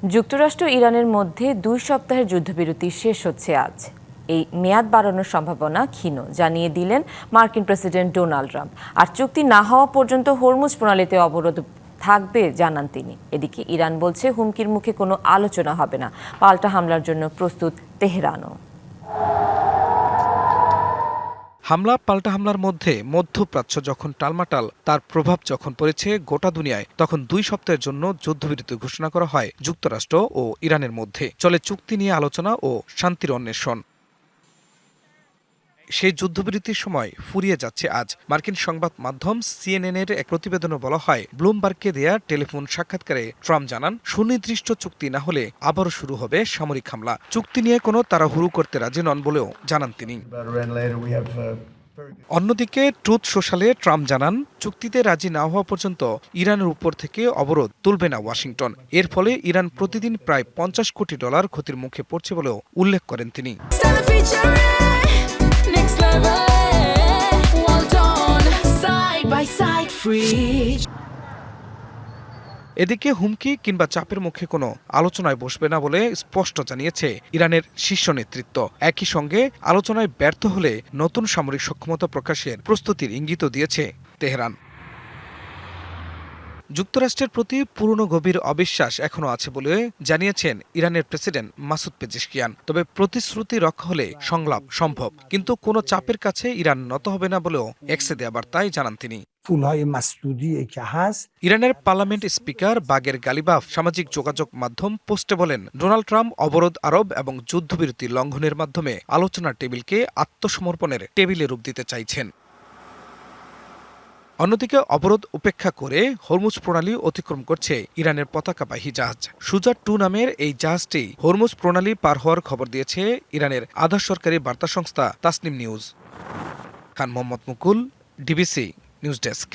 যুক্তরাষ্ট্র ইরানের মধ্যে 2 সপ্তাহের যুদ্ধবিরতি শেষ হচ্ছে আজ। এই মেয়াদ বাড়ানোর সম্ভাবনা ক্ষীণ জানিয়ে দিলেন মার্কিন প্রেসিডেন্ট ডোনাল্ড ট্রাম্প। আর চুক্তি না হওয়া পর্যন্ত হরমুজ প্রণালীতে অবরোধ থাকবে জানান তিনি। এদিকে ইরান বলছে হুমকির মুখে কোনো আলোচনা হবে না, পাল্টা হামলার জন্য প্রস্তুত তেহরানও। হামলা পাল্টা হামলার মধ্যে মধ্যপ্রাচ্য যখন টালমাটাল, তার প্রভাব যখন পড়েছে গোটা দুনিয়ায়, তখন 2 সপ্তাহের জন্য যুদ্ধবিরতি ঘোষণা করা হয় যুক্তরাষ্ট্র ও ইরানের মধ্যে। চলে চুক্তি নিয়ে আলোচনা ও শান্তির অন্বেষণ। সেই যুদ্ধবিরতির সময় ফুরিয়ে যাচ্ছে আজ। মার্কিন সংবাদ মাধ্যম সিএনএন-এর এক প্রতিবেদনে বলা হয়, ব্লুমবার্গকে দেয়া টেলিফোন সাক্ষাৎকারে ট্রাম্প জানান, সুনির্দিষ্ট চুক্তি না হলে আবারও শুরু হবে সামরিক হামলা। চুক্তি নিয়ে কোনো তাড়াহুড়ো করতে রাজি নন বলেও জানান তিনি। অন্যদিকে ট্রুথ সোশ্যালে ট্রাম্প জানান, চুক্তিতে রাজি না হওয়া পর্যন্ত ইরানের উপর থেকে অবরোধ তুলবে না ওয়াশিংটন। এর ফলে ইরান প্রতিদিন প্রায় $50 কোটি ক্ষতির মুখে পড়ছে বলেও উল্লেখ করেন তিনি। এদিকে হুমকি কিংবা চাপের মুখে কোনো আলোচনায় বসবে না বলে স্পষ্ট জানিয়েছে ইরানের শীর্ষ নেতৃত্ব। একই সঙ্গে আলোচনায় ব্যর্থ হলে নতুন সামরিক সক্ষমতা প্রকাশের প্রস্তুতির ইঙ্গিতও দিয়েছে তেহরান। যুক্তরাষ্ট্রের প্রতি পুরনো গভীর অবিশ্বাস এখনও আছে বলে জানিয়েছেন ইরানের প্রেসিডেন্ট মাসুদ পেজেশকিয়ান। তবে প্রতিশ্রুতি রক্ষা হলে সংলাপ সম্ভব, কিন্তু কোনো চাপের কাছে ইরান নত হবে না বলেও এক্সে দেয়া বার্তায় জানান তিনি। ইরানের পার্লামেন্ট স্পিকার বাগের গালিবাফ সামাজিক যোগাযোগ মাধ্যম পোস্টে বলেন, ডোনাল্ড ট্রাম্প অবরোধ আরোপ এবং যুদ্ধবিরতি লঙ্ঘনের মাধ্যমে আলোচনার টেবিলকে আত্মসমর্পণের টেবিলে রূপ দিতে চাইছেন। অন্যদিকে অবরোধ উপেক্ষা করে হরমুজ প্রণালী অতিক্রম করছে ইরানের পতাকাবাহী জাহাজ শুজা-2 নামের এই জাহাজটি হরমুজ প্রণালী পার হওয়ার খবর দিয়েছে ইরানের আধা সরকারি বার্তা সংস্থা তাসনিম নিউজ। খান মোহাম্মদ মুকুল, ডিবিসি নিউজ ডেস্ক।